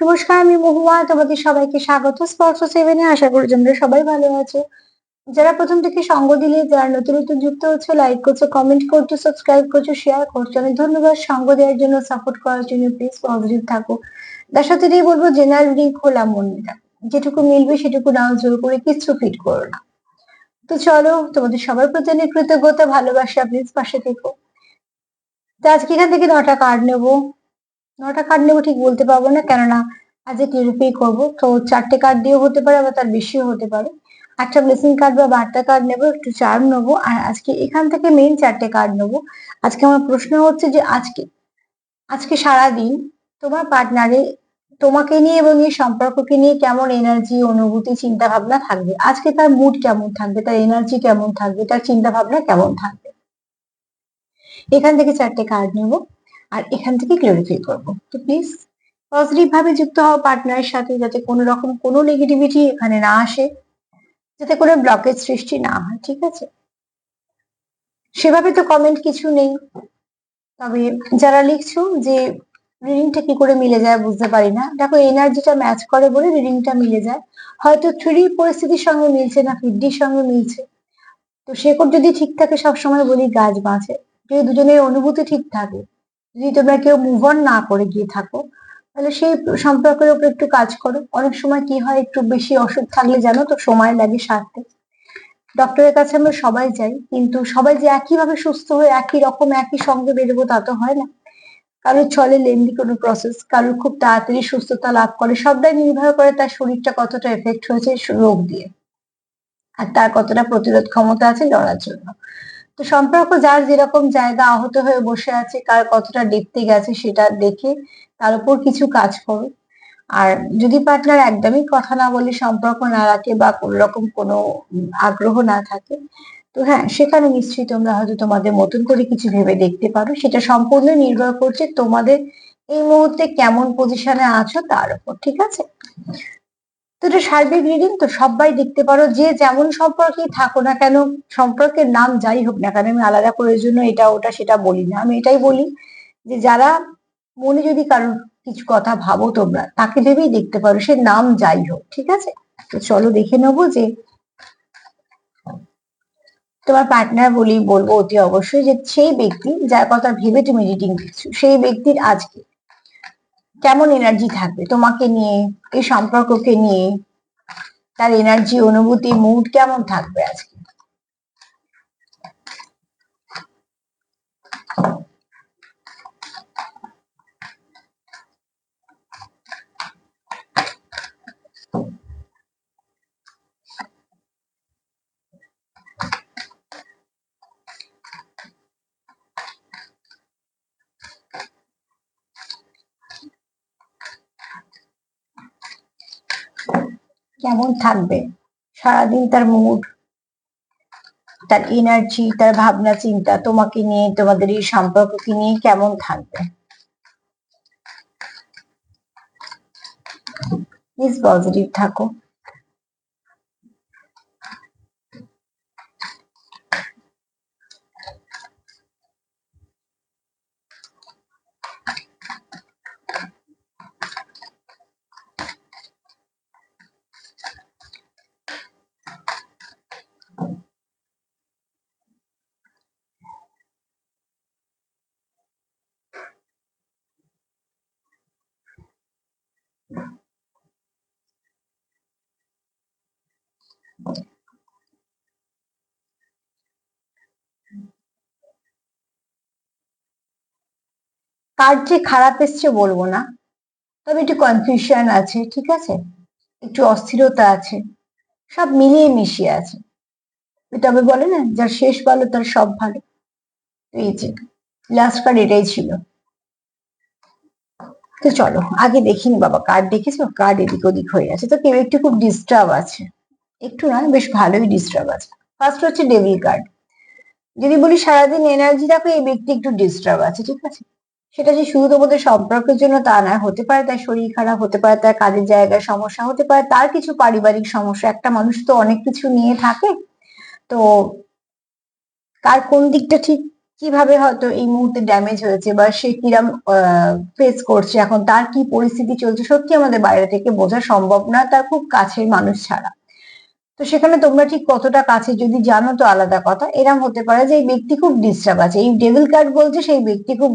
নমস্কার, আমি মহুয়া। তোমাদের সবাইকে স্বাগত স্পর্শ সেভেনে। আশা করি তোমরা সবাই ভালো আছো। যারা প্রথম থেকে সঙ্গ দিলে, যারা নতুন নতুন যুক্ত হচ্ছে, লাইক করছো, কমেন্ট করছো, সাবস্ক্রাইব করছো, শেয়ার করছো, অনেক ধন্যবাদ। সঙ্গ দেওয়ার জন্য, সাপোর্ট করার জন্য। প্লিজ পজিটিভ থাকো। তার সাথে এটাই বলবো, জেনারেল রিডিং খোলা মন নিয়ে থাকো। যেটুকু মিলবে সেটুকু নাও, জোর করে কিচ্ছু ফিট করো না। তো চলো, তোমাদের সবার প্রতি অনেক কৃতজ্ঞতা, ভালোবাসা। প্লিজ পাশে থেকো। তো আজকে এখান থেকে 9টা কার্ড নেবো। 9টা কার্ড নেবো ঠিক বলতে পারবো না, কেননা আজকে ক্লিয়ারিফাই করবো তো 4টে কার্ড দিয়েও হতে পারে, আবার তার বেশিও হতে পারে। একটা ব্লেসিং কার্ড বা বার্তা কার্ড নেবো, একটু চার্ম নেবো, আর আজকে এখান থেকে মেইন 4টে কার্ড নেবো। আজকে আমার প্রশ্ন হচ্ছে যে আজকে আজকে সারাদিন তোমার পার্টনারে তোমাকে নিয়ে এবং এই সম্পর্ককে নিয়ে কেমন এনার্জি, অনুভূতি, চিন্তা ভাবনা থাকবে। আজকে তার মুড কেমন থাকবে, তার এনার্জি কেমন থাকবে, তার চিন্তা ভাবনা কেমন থাকবে। এখান থেকে 4টে কার্ড নেবো, আর এখান থেকে ক্লিয়ারিফাই করবো। তো প্লিজ পজিটিভ ভাবে যুক্ত হও পার্টনারের সাথে, যাতে কোনো রকম কোনো নেগেটিভিটি এখানে না আসে, যাতে কোনো ব্লকেজ সৃষ্টি না হয়। ঠিক আছে? সেভাবে তো কমেন্ট কিছু নেই, তবে যারা লিখছো যে রিডিংটা কি করে মিলে যায় বুঝতে পারি না, দেখো এনার্জিটা ম্যাচ করে বলে রিডিংটা মিলে যায়। হয়তো 3D পরিস্থিতির সঙ্গে মিলছে না, 5Dর সঙ্গে মিলছে। তো শেকড় যদি ঠিক থাকে, সবসময় বলি গাছ বাঁচে। যদি দুজনের অনুভূতি ঠিক থাকে, যদি তোমরা কেউ মুভ অন না করে গিয়ে থাকো, তাহলে সেই সম্পর্কের উপর একটু কাজ করো। অনেক সময় কি হয়, একটু বেশি অসুখ থাকলে জানো তো সময় লাগে সারতে। ডক্টরের কাছে আমরা সবাই যাই, কিন্তু সবাই যে একইভাবে সুস্থ হয়ে একই রকম একই সঙ্গে বেরোবো তা তো হয় না। কারোর চলে লেন্দি কোনো প্রসেস, কারোর খুব তাড়াতাড়ি সুস্থতা লাভ করে। সবটাই নির্ভর করে তার শরীরটা কতটা এফেক্ট হয়েছে রোগ দিয়ে, আর তার কতটা প্রতিরোধ ক্ষমতা আছে লড়ার জন্য। তো সম্পর্ক যার যেরকম জায়গা আহত হয়ে বসে আছে, কার কতটা ডেপতে গেছে সেটা দেখে তার উপর কিছু কাজ করো। আর যদি পার্টনার একদমই কথা না বলে, সম্পর্ক না রাখে, বা কোনো রকম কোনো আগ্রহ না থাকে, তো হ্যাঁ, সেখানে নিশ্চয়ই তোমরা হয়তো তোমাদের মতন করে কিছু ভেবে দেখতে পারো। সেটা সম্পূর্ণ নির্ভর করছে তোমাদের এই মুহূর্তে কেমন পজিশনে আছো তার উপর। ঠিক আছে? তো এটা সার্বিক রিডিং, তো সবাই দেখতে পারো, যে যেমন সম্পর্কেই থাকো না কেন, সম্পর্কের নাম যাই হোক না কেন। আমি আলাদা করে জন্য এটা ওটা সেটা বলি না, আমি এটাই বলি যে যারা মনে যদি কারোর কিছু কথা ভাবো তোমরা, তাকে ভেবেই দেখতে পারো, সে নাম যাই হোক। ঠিক আছে? তো চলো দেখে নেবো যে তোমার পার্টনার বলবো অতি অবশ্যই, যে সেই ব্যক্তি যার কথা ভেবে তুমি রিডিং দিচ্ছ, সেই ব্যক্তির আজকে কেমন এনার্জি থাকবে তোমাকে নিয়ে, এই সম্পর্ককে নিয়ে, তার এনার্জি, অনুভূতি, মুড কেমন থাকবে আজকে। কেমন থাকবে সারাদিন তার মুড, তার এনার্জি, তার ভাবনা চিন্তা তোমাকে নিয়ে, তোমাদের এই সম্পর্ককে নিয়ে কেমন থাকবে। প্লিজ পজিটিভ থাকো। কার যে খারাপ এসছে বলবো না, তবে একটু কনফিউশন আছে। ঠিক আছে? একটু অস্থিরতা আছে, সব মিলিয়ে মিশিয়ে আছে। তবে বলে না, যার শেষ ভালো তার সব ভালো। তো এই যে লাস্ট কার্ড এটাই ছিল। তো চলো আগে দেখিনি বাবা, কার্ড দেখেছো, কার্ড এদিক ওদিক হয়ে আছে। তো কেউ একটু খুব ডিস্টার্ব আছে, একটু না বেশ ভালোই ডিস্টার্ব আছে। ফার্স্ট হচ্ছে ডেভিল কার্ড। যদি বলি সারাদিন এনার্জি রাখো, এই ব্যক্তি একটু ডিস্টার্ব আছে। ঠিক আছে? সেটা যে শুধু তোমাদের সম্পর্কের জন্য তা নয়, হতে পারে তার শরীর খারাপ, হতে পারে তার কাজের জায়গায় সমস্যা, হতে পারে তার কিছু পারিবারিক সমস্যা। একটা মানুষ তো অনেক কিছু নিয়ে থাকে। তো কার কোন দিকটা ঠিক কিভাবে হয়তো এই মুহূর্তে ড্যামেজ হয়েছে বা সে কিরম ফেস করছে, এখন তার কি পরিস্থিতি চলছে, সত্যি আমাদের বাইরে থেকে বোঝা সম্ভব না, তার খুব কাছের মানুষ ছাড়া। তো সেখানে তোমরা ঠিক কতটা কাছে যদি জানো তো আলাদা কথা। এরম হতে পারে যে এই ব্যক্তি খুব ডিস্টার্ব আছে, এই ডেভিল কার্ড বলছে সেই ব্যক্তি খুব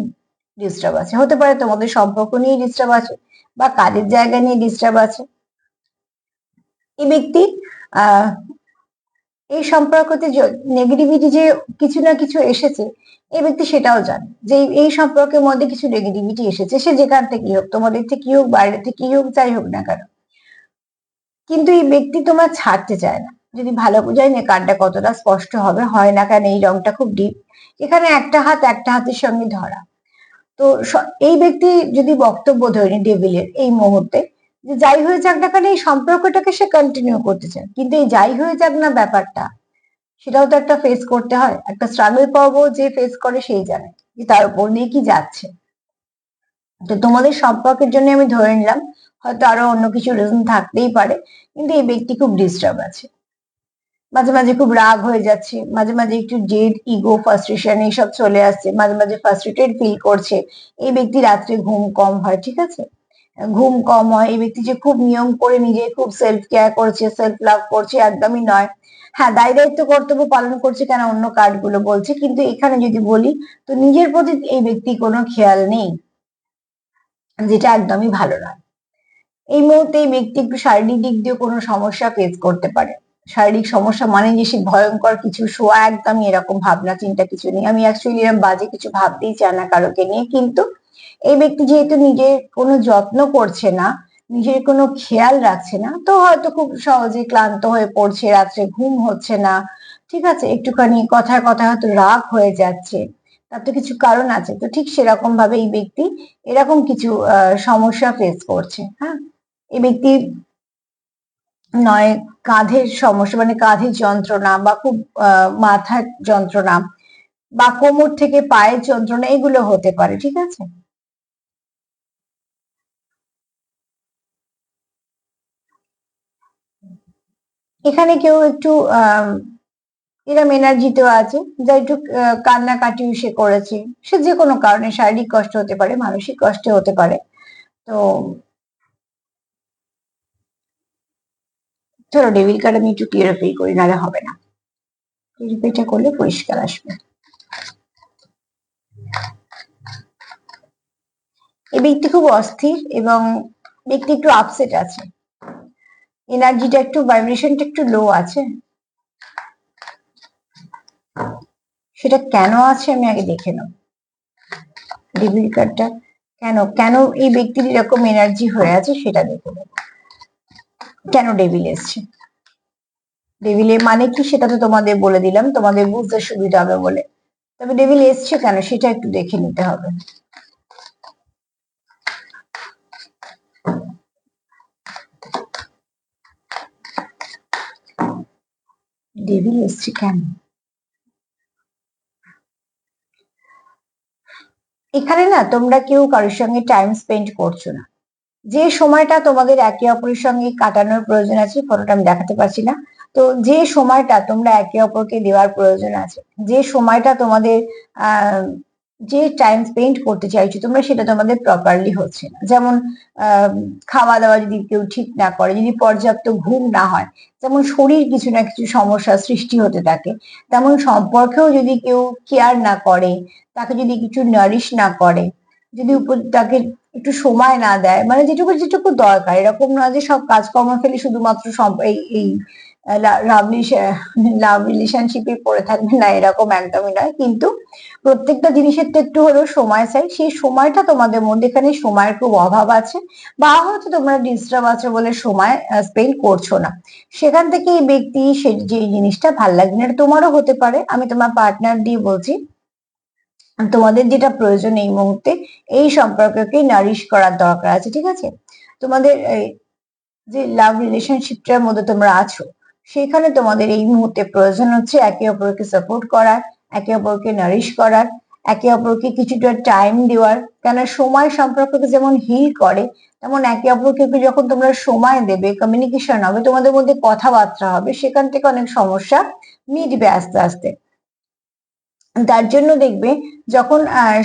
ডিস্টার্ব আছে, হতে পারে তোমাদের সম্পর্ক নিয়ে ডিস্টার্ব আছে বা কাজের জায়গা নিয়ে ডিস্টার্ব আছে। এই ব্যক্তি আহ এই সম্পর্কতে নেগেটিভিটি যে কিছু না কিছু এসেছে, এই ব্যক্তি সেটাও জানে যে এই সম্পর্কের মধ্যে কিছু নেগেটিভিটি এসেছে, সে যেখান থেকেই হোক, তোমাদের থেকেই হোক, বাইরে থেকেই হোক, যাই হোক না কেন, কিন্তু এই ব্যক্তি তোমার ছাড়তে চায় না। যদি ভালো বোঝাই না কার্ডটা কতটা স্পষ্ট হবে, হয় না কেন এই রংটা খুব ডিপ, এখানে একটা হাত একটা হাতের সঙ্গে ধরা। তো এই ব্যক্তি যদি বক্তব্য ধরেনি ডেভিলের এই মুহূর্তে, যে যাই হয়ে যাক না কেন এই সম্পর্কটাকে সে কন্টিনিউ করতে চায়, কিন্তু এই যাই হয়ে যাক না ব্যাপারটা, সেটাও তো একটা ফেস করতে হয়, একটা স্ট্রাগল পর্ব যে ফেস করে সেই জানে যে তার উপর দিয়ে কি যাচ্ছে। তো তোমাদের সম্পর্কের জন্য আমি ধরে নিলাম, হয়তো আরো অন্য কিছু রিজন থাকতেই পারে, কিন্তু এই ব্যক্তি খুব ডিস্টার্ব আছে, মাঝে মাঝে খুব রাগ হয়ে যাচ্ছে, মাঝে মাঝে একটু জেদ, ইগো, ফ্রাস্ট্রেশন এইসব চলে আসছে, মাঝে মাঝে ফ্রাস্ট্রেটেড ফিল করছে। এই ব্যক্তি রাত্রে ঘুম কম হয়, ঠিক আছে, ঘুম কম হয়। এই ব্যক্তি যে খুব নিয়ম করে নিজে খুব সেলফ কেয়ার করছে, সেলফ লাভ করছে, একদমই নয়। হ্যাঁ, দায় দায়িত্ব কর্তব্য পালন করছে, কেন অন্য কার্ড গুলো বলছে, কিন্তু এখানে যদি বলি তো নিজের প্রতি এই ব্যক্তি কোনো খেয়াল নেই, যেটা একদমই ভালো নয়। এই মুহূর্তে এই ব্যক্তি একটু শারীরিক দিক দিয়ে কোনো সমস্যা ফেস করতে পারে। শারীরিক সমস্যা মানে যে সে ভয়ঙ্কর কিছু শোয়া, একদমই এরকম ভাবনা চিন্তা কিছু নেই। আমি অ্যাকচুয়ালি এরকম বাজে কিছু ভাবতেই চাই না কারোকে নিয়ে, কিন্তু এই ব্যক্তি যেহেতু নিজের কোনো যত্ন করছে না, নিজের কোনো খেয়াল রাখছে না, তো হয়তো খুব সহজে ক্লান্ত হয়ে পড়ছে, রাত্রে ঘুম হচ্ছে না, ঠিক আছে, একটুখানি কথায় কথায় হয়তো রাগ হয়ে যাচ্ছে, তার তো কিছু কারণ আছে। তো ঠিক সেরকম ভাবে এই ব্যক্তি এরকম কিছু সমস্যা ফেস করছে। হ্যাঁ, এই ব্যক্তি নয় কাঁধের সমস্যা, মানে কাঁধের যন্ত্রণা বা খুব মাথার যন্ত্রণা বা কোমর থেকে পায়ের যন্ত্রণা, এগুলো হতে পারে, ঠিক আছে। এখানে কেউ একটু এরম এনার্জিতেও আছে, যা একটু কান্নাকাটিও সে করেছে, সে যে কোনো কারণে, শারীরিক কষ্ট হতে পারে, মানসিক কষ্ট হতে পারে। তো চলো ডেবিল কার্ড আমি একটু ক্লিয়ারিফাই করি, নাহলে হবে না, ক্লিয়ারিফাইটা করলে পরিষ্কার আসবে। এই ব্যক্তি খুব অস্থির এবং ব্যক্তি একটু আপসেট আছে, এনার্জিটা একটু, ভাইব্রেশনটা একটু লো আছে। সেটা কেন আছে আমি আগে দেখে নেব, ডেবিল কার্ডটা কেন কেন এই ব্যক্তির এরকম এনার্জি হয়ে আছে সেটা দেখে নেব। কেন ডেভিল এসছে, ডেভিলের মানে কি সেটা তো তোমাদের বলে দিলাম, তোমাদের বুঝতে সুবিধা হবে বলে। তবে ডেভিল এসছে কেন সেটা একটু দেখে নিতে হবে। ডেভিল এসছে কেন, এখানে না তোমরা কেউ কারোর সঙ্গে টাইম স্পেন্ড করছো না। যে সময়টা তোমাদের একে অপরের সঙ্গে কাটানোর প্রয়োজন আছে, ফটোটা আমি দেখাতে পারছি না, তো যে সময়টা তোমরা একে অপরকে দেওয়ার প্রয়োজন আছে, যে সময়টা তোমাদের আহ যে টাইম স্পেন্ড করতে চাইছো তোমরা, সেটা তোমাদের প্রপারলি হচ্ছে না। যেমন আহ খাওয়া দাওয়া যদি কেউ ঠিক না করে, যদি পর্যাপ্ত ঘুম না হয়, যেমন শরীর কিছু না কিছু সমস্যার সৃষ্টি হতে থাকে, তেমন সম্পর্কেও যদি কেউ কেয়ার না করে, তাকে যদি কিছু নারিশ না করে, যদি তাকে একটু সময় না দেয়, মানে যেটুকু যেটুকু দরকার, এরকম নয় যে সব কাজকর্ম ফেলে শুধুমাত্র এই লাভ রিলেশনশিপে পড়ে থাকবে, না এরকম একদমই নয়, কিন্তু প্রত্যেকটা জিনিসের তো একটু হলেও সময় চাই। সেই সময়টা তোমাদের মধ্যে, এখানে সময়ের খুব অভাব আছে, বা হয়তো তোমরা ডিস্টার্ব আছো বলে সময় স্পেন্ড করছো না। সেখান থেকে এই ব্যক্তি সে যে জিনিসটা ভাল লাগবে না, এটা তোমারও হতে পারে, আমি তোমার পার্টনার দিয়ে বলছি। তোমাদের যেটা প্রয়োজন এই মুহূর্তে, এই সম্পর্ককে নারিশ করার দরকার আছে, ঠিক আছে। তোমাদের যে লাভ রিলেশনশিপটার মধ্যে তোমরা আছো, সেখানে তোমাদের এই মুহূর্তে প্রয়োজন হচ্ছে একে অপরকে সাপোর্ট করার, একে অপরকে নারিশ করার, একে অপরকে কিছুটা টাইম দেওয়ার। কেন সময় সম্পর্ককে যেমন হিল করে, তেমন একে অপরকে যখন তোমরা সময় দেবে, কমিউনিকেশন হবে, তোমাদের মধ্যে কথাবার্তা হবে, সেখান থেকে অনেক সমস্যা মিটবে আস্তে আস্তে। তার জন্য দেখবে যখন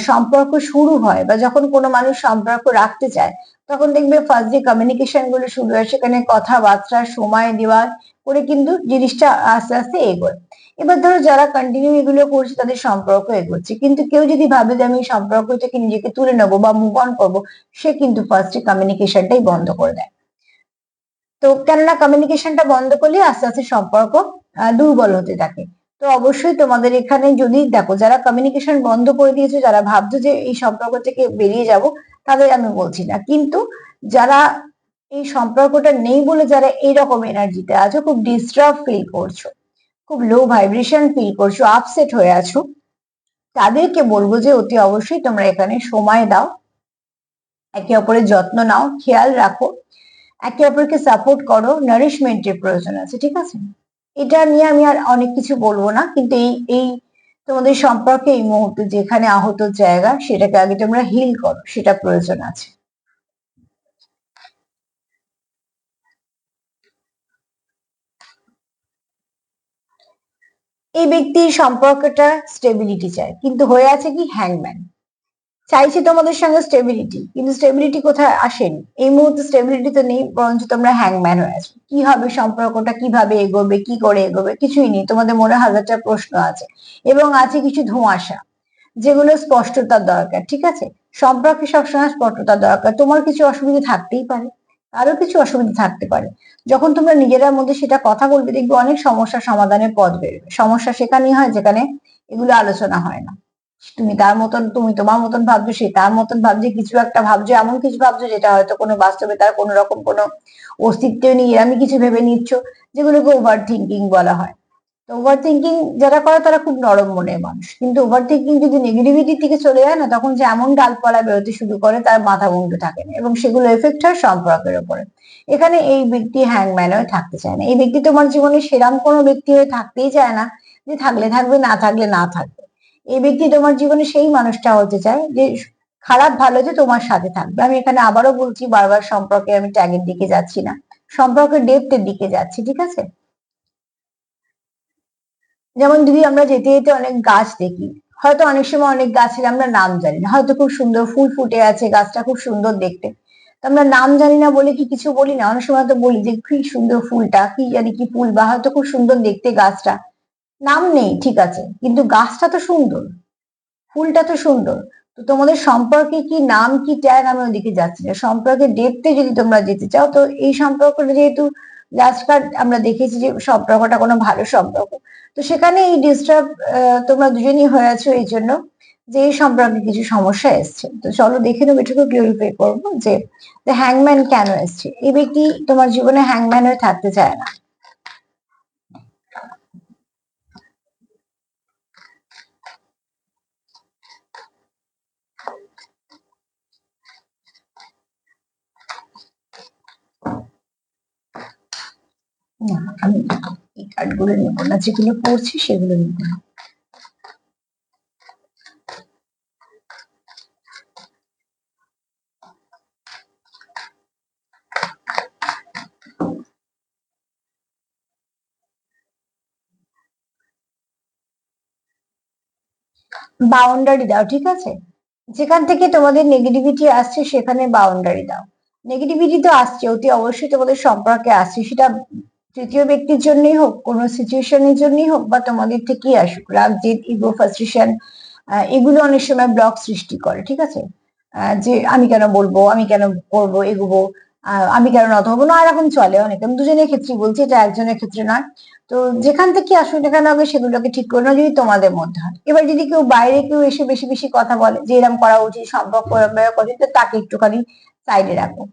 সম্পর্ক শুরু হয় বা যখন কোনো মানুষ সম্পর্ক রাখতে চায়, তখন দেখবে ফার্স্ট যে কমিউনিকেশন গুলো শুরু হয় সেখানে কথাবার্তা সময় দেওয়া করে কিন্তু জিনিসটা আস্তে আস্তে এগোয়। এবার ধরো যারা কন্টিনিউ এগুলো করছে তাদের সম্পর্ক এগোচ্ছে, কিন্তু কেউ যদি ভাবে যে আমি এই সম্পর্ক থেকে নিজেকে তুলে নেবো বা মুভ অন করবো, সে কিন্তু ফার্স্টে কমিউনিকেশনটাই বন্ধ করে দেয়। তো কেননা কমিউনিকেশনটা বন্ধ করলে আস্তে আস্তে সম্পর্ক দুর্বল হতে থাকে। তো অবশ্যই তোমাদের এখানে যদি দেখো যারা কমিউনিকেশন বন্ধ করে দিয়েছে, যারা ভাবছো যে এই সম্পর্ক থেকে বেরিয়ে যাব, তাদের আমি বলছি না, কিন্তু যারা এই সম্পর্কটা নেই বলে যারা এইরকম এনার্জিতে আছো, খুব ডিস্টার্ব ফিল করছো, খুব লো ভাইব্রেশন ফিল করছো, আপসেট হয়ে আছো, তাদেরকে বলবো যে অতি অবশ্যই তোমরা এখানে সময় দাও, একে অপরের যত্ন নাও, খেয়াল রাখো, একে অপরকে সাপোর্ট করো, নারিশমেন্টের প্রয়োজন আছে, ঠিক আছে? এটা নিয়ে আমি আর অনেক কিছু বলবো না, কিন্তু এই এই তোমাদের সম্পর্কে এই মুহূর্তে যেখানে আহত জায়গা সেটাকে আগে তোমরা হিল করো, সেটা প্রয়োজন আছে। এই ব্যক্তির সম্পর্কটা স্টেবিলিটি চায়, কিন্তু হয়ে আছে কি হ্যাংম্যান। চাইছে তোমাদের সঙ্গে স্টেবিলিটি, কিন্তু স্টেবিলিটি কোথায় আসেনি, এই মুহূর্তে স্টেবিলিটি তো নেই, বরঞ্চ তোমরা হ্যাংম্যান হয়ে আছো। কি হবে সম্পর্কটা, কিভাবে এগোবে, কি করে এগোবে, কিছুই নেই, তোমাদের মনে হাজারটা প্রশ্ন আছে এবং আছে কিছু ধোঁয়াশা, যেগুলো স্পষ্টতার দরকার, ঠিক আছে? সম্পর্কে সবসময় স্পষ্টতার দরকার। তোমার কিছু অসুবিধা থাকতেই পারে, আরো কিছু অসুবিধা থাকতে পারে, যখন তোমরা নিজেরার মধ্যে সেটা কথা বলবে দেখবে অনেক সমস্যার সমাধানের পথ বেরোবে। সমস্যা সেখানেই হয় যেখানে এগুলো আলোচনা হয় না। তুমি তার মতন, তুমি তোমার মতন ভাবছো, সে তার মতন ভাবছে, কিছু একটা ভাবছো, এমন কিছু ভাবছো যেটা হয়তো কোনো বাস্তবে তার কোনো রকম কোনো অস্তিত্ব নেই, এরকমই কিছু ভেবে নিচ্ছ, যেগুলোকে ওভার থিঙ্কিং বলা হয়। তো ওভার থিঙ্কিং যারা করে তারা খুব নরম মনের মানুষ, কিন্তু ওভার থিঙ্কিং যদি নেগেটিভিটির দিকে চলে যায় না, তখন যে এমন ডালপালা বেরোতে শুরু করে তার মাথা মুন্ডু থাকে না, এবং সেগুলো এফেক্ট হয় সম্পর্কের উপরে। এখানে এই ব্যক্তি হ্যাংম্যান হয়ে থাকতে চায় না, এই ব্যক্তি তোমার জীবনে সেরাম কোনো ব্যক্তি হয়ে থাকতেই চায় না যে থাকলে থাকবে, না থাকলে না থাকবে। এই ব্যক্তি তোমার জীবনে সেই মানুষটা হতে চায় যে খারাপ ভালো যে তোমার সাথে থাকবে। আমি এখানে আবারও বলছি, বারবার সম্পর্কে আমি ট্যাগের দিকে যাচ্ছি না, সম্পর্কের ডেপথের দিকে যাচ্ছি, ঠিক আছে? যেমন যদি আমরা যেতে যেতে অনেক গাছ দেখি, হয়তো অনেক সময় অনেক গাছের আমরা নাম জানি না, হয়তো খুব সুন্দর ফুল ফুটে আছে, গাছটা খুব সুন্দর দেখতে, তো আমরা নাম জানি না বলে কি কিছু বলি না? অনেক সময় তো বলি যে কি সুন্দর ফুলটা, কি জানি কি ফুল, বা হয়তো খুব সুন্দর দেখতে গাছটা, নাম নেই, ঠিক আছে, কিন্তু গাছটা তো সুন্দর, ফুলটা তো সুন্দর। তো তোমাদের সম্পর্কে কি নাম কি ট্যাগ, আমি ওদিকে যাচ্ছি না, সম্পর্কের ডেপথে যদি তোমরা যেতে চাও, তো এই সম্পর্কটা যেহেতু লাস্ট কার্ড আমরা দেখেছি যে সম্পর্কটা কোনো ভালো সম্পর্ক, তো সেখানে এই ডিস্টার্ব তোমরা দুজনই হয়ে আছো এই জন্য যে এই সম্পর্কে কিছু সমস্যা এসছে। তো চলো দেখে নেবো, এটুকু ক্লিয়ারিফাই করবো যে হ্যাংম্যান কেন এসছে। এই ব্যক্তি তোমার জীবনে হ্যাংম্যান হয়ে থাকতে চায় না। না, আমি এই কার্ডগুলো নেবো না, যেগুলো পড়ছি সেগুলো নেবো না। বাউন্ডারি দাও, ঠিক আছে? যেখান থেকে তোমাদের নেগেটিভিটি আসছে সেখানে বাউন্ডারি দাও। নেগেটিভিটি তো আসছে, অতি অবশ্যই তোমাদের সম্পর্কে আসছে, সেটা তৃতীয় ব্যক্তির জন্যই হোক, কোনো সিচুয়েশনের জন্যই হোক, বা তোমাদের থেকেই আসুক, রাগ জেদ ইগো ফ্রাস্ট্রেশন, এগুলো অনেক সময় ব্লক সৃষ্টি করে, ঠিক আছে? যে আমি কেন বলবো, আমি কেন করবো, এগোবো, আমি কেন নত হবো না, এরকম চলে অনেক। আমি দুজনের ক্ষেত্রে বলছি, এটা একজনের ক্ষেত্রে নয়। তো যেখান থেকে আসুক না কেন, আগে সেগুলোকে ঠিক করে নাও যদি তোমাদের মধ্যে হয়। এবার যদি কেউ বাইরে কেউ এসে বেশি বেশি কথা বলে যে এরকম করা উচিত, সম্পর্ক এরম ভাবে করা উচিত, তো তাকে একটুখানি সাইডে রাখো।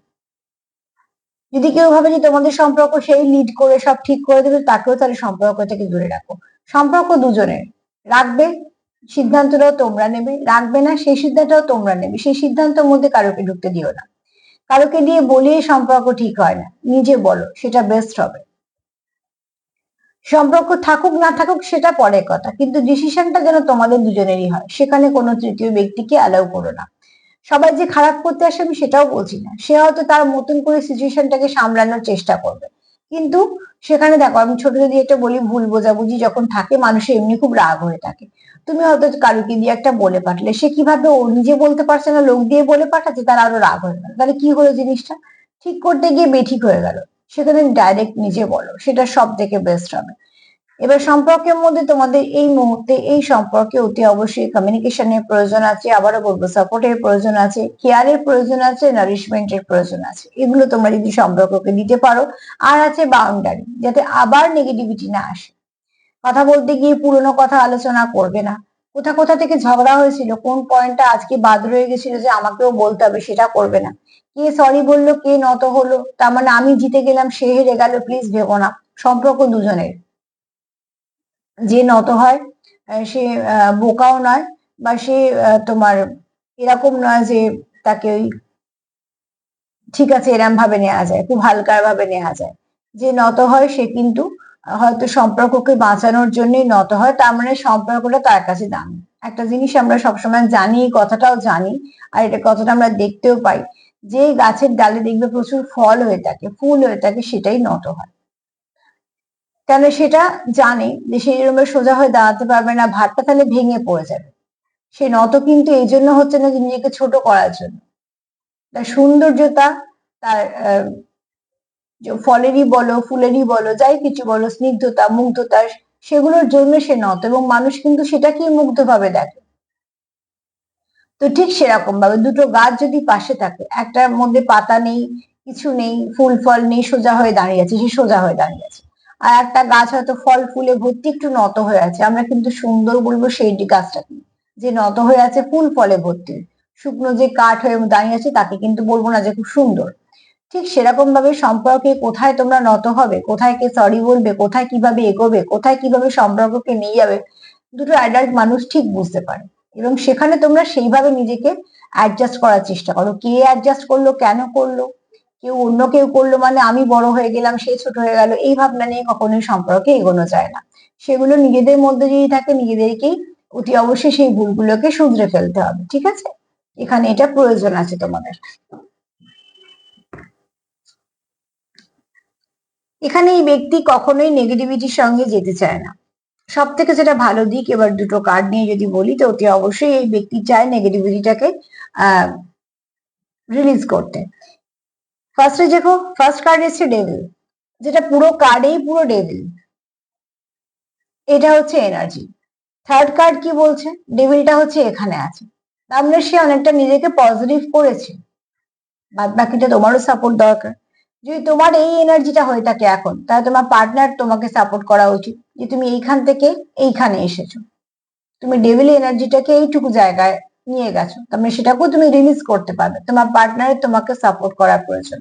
যদি কেউ ভাবে যে তোমাদের সম্পর্ক সেই লিড করে সব ঠিক করে দেবে, তাকেও তাহলে সম্পর্ক থেকে দূরে রাখো। সম্পর্ক দুজনের, রাখবে সিদ্ধান্তটাও তোমরা নেবে, রাখবে না সেই সিদ্ধান্তটাও তোমরা নেবে, সেই সিদ্ধান্তের মধ্যে কারোকে ঢুকতে দিও না। কারোকে দিয়ে বলিয়ে সম্পর্ক ঠিক হয় না, নিজে বলো, সেটা বেস্ট হবে। সম্পর্ক থাকুক না থাকুক সেটা পরের কথা, কিন্তু ডিসিশনটা যেন তোমাদের দুজনেরই হয়, সেখানে কোনো তৃতীয় ব্যক্তিকে অ্যালাউ করো না। সবাই যে খারাপ করতে আসে আমি সেটাও বলছি না, সে হয়তো তার মতন করে সিচুয়েশনটাকে সামলানোর চেষ্টা করবে, কিন্তু সেখানে দেখো, আমি ছোট যদি একটা বলি, ভুল বোঝাবুঝি যখন থাকে মানুষের এমনি খুব রাগ হয়ে থাকে। তুমি হয়তো কারুকে দিয়ে একটা বলে পাঠালে, সে কিভাবে ও নিজে বলতে পারছে না, লোক দিয়ে বলে পাঠাচ্ছে, তার আরো রাগ হয়ে গেল। তাহলে কি হলো, জিনিসটা ঠিক করতে গিয়ে বেঠিক হয়ে গেল। সেখানে ডাইরেক্ট নিজে বলো, সেটা সব থেকে বেস্ট হবে। এবার সম্পর্কের মধ্যে তোমাদের এই মুহূর্তে এই সম্পর্কে অতি অবশ্যই কমিউনিকেশনের প্রয়োজন আছে, আবারও বলবো সাপোর্টের প্রয়োজন আছে, কেয়ারের প্রয়োজন আছে, নারিশমেন্টের প্রয়োজন আছে। এগুলো তোমরা যদি সম্পর্ককে দিতে পারো। আর আছে বাউন্ডারি, যাতে আবার নেগেটিভিটি না আসে। কথা বলতে গিয়ে পুরোনো কথা আলোচনা করবে না। কোথা কোথা থেকে ঝগড়া হয়েছিল, কোন পয়েন্টটা আজকে বাদ রয়ে গেছিল যে আমাকেও বলতে হবে, সেটা করবে না। কে সরি বললো, কে নত হলো, তার মানে আমি জিতে গেলাম, সে হেরে গেল, প্লিজ ভেবো না। সম্পর্ক দুজনের। যে নত হয় সে বোকাও নয়, বা সে তোমার এরকম নয় যে তাকে ওই ঠিক আছে এরম ভাবে নেওয়া যায়, খুব হালকার ভাবে নেওয়া যায়। যে নত হয় সে কিন্তু হয়তো সম্পর্ককে বাঁচানোর জন্যই নত হয়, তার মানে সম্পর্কটা তার কাছে দামি। একটা জিনিস আমরা সবসময় জানি, এই কথাটাও জানি, আর এটা কথাটা আমরা দেখতেও পাই, যে গাছের ডালে দেখবে প্রচুর ফল হয়ে থাকে, ফুল হয়ে থাকে, সেটাই নত হয়। কেন, সেটা জানে যে সেই রকমের সোজা হয়ে দাঁড়াতে পারবে না, ভাতটা তাহলে ভেঙে পড়ে যাবে। সে নত কিন্তু এই জন্য হচ্ছে না যে নিজেকে ছোট করার জন্য, তার সৌন্দর্যতা, তার ফলেরই বলো, ফুলেরই বলো, যাই কিছু বলো, স্নিগ্ধতা, মুগ্ধতা, সেগুলোর জন্য সে নত, এবং মানুষ কিন্তু সেটাকেই মুগ্ধ ভাবে দেখে। তো ঠিক সেরকম ভাবে দুটো গাছ যদি পাশে থাকে, একটার মধ্যে পাতা নেই, কিছু নেই, ফুল ফল নেই, সোজা হয়ে দাঁড়িয়ে আছে, সে সোজা হয়ে দাঁড়িয়ে আছে। আর একটা গাছ হয়তো ফল ফুলে ভর্তি, একটু নত হয়ে আছে, আমরা কিন্তু সুন্দর বলবো সেই গাছটাকে। যে নত হয়ে আছে, ফুল ফলে ভর্তি, শুকনো যে কাঠ হয়ে দাঁড়িয়ে আছে, তাকে কিন্তু বলবো না যে খুব সুন্দর। ঠিক সেরকম ভাবে সম্পর্কে কোথায় তোমরা নত হবে, কোথায় কে সরি বলবে, কোথায় কিভাবে এগোবে, কোথায় কিভাবে সম্পর্ককে নিয়ে যাবে, দুটো অ্যাডাল্ট মানুষ ঠিক বুঝতে পারে। এবং সেখানে তোমরা সেইভাবে নিজেকে অ্যাডজাস্ট করার চেষ্টা করো। কে অ্যাডজাস্ট করলো, কেন করলো, কেউ অন্য কেউ করলো মানে আমি বড় হয়ে গেলাম, সে ছোট হয়ে গেল, এই ভাবনা নিয়ে কখনোই সম্পর্কে এগোনো যায় না। সেগুলো নিজেদের মধ্যে যদি থাকে, নিজেদেরকেই অতি অবশ্যই সেই ভুলগুলোকে শুধরে ফেলতে হবে, ঠিক আছে? এখানে এটা প্রয়োজন আছে তোমাদের। এখানে এই ব্যক্তি কখনোই নেগেটিভিটির সঙ্গে যেতে চায় না। সব থেকে যেটা ভালো দিক, এবার দুটো কার্ড নিয়ে যদি বলি, তো অতি অবশ্যই এই ব্যক্তি চায় নেগেটিভিটিটাকে রিলিজ করতে। ফার্স্টে দেখো, ফার্স্ট কার্ড এসছে ডেভিল, যেটা পুরো কার্ডেই পুরো ডেভিল, এটা হচ্ছে এনার্জি। থার্ড কার্ড কি বলছে, ডেভিলটা হচ্ছে এখানে আছে, তার মানে সে অনেকটা নিজেকে পজিটিভ করেছে। বাদ বাকিটা তোমারও সাপোর্ট দরকার। যদি তোমার এই এনার্জিটা হয়ে থাকে এখন, তাহলে তোমার পার্টনার তোমাকে সাপোর্ট করা উচিত, যে তুমি এইখান থেকে এইখানে এসেছো, তুমি ডেভিল এনার্জিটাকে এইটুকু জায়গায় নিয়ে গেছো, তার মানে সেটাকেও তুমি রিলিজ করতে পারবে। তোমার পার্টনারের তোমাকে সাপোর্ট করার প্রয়োজন।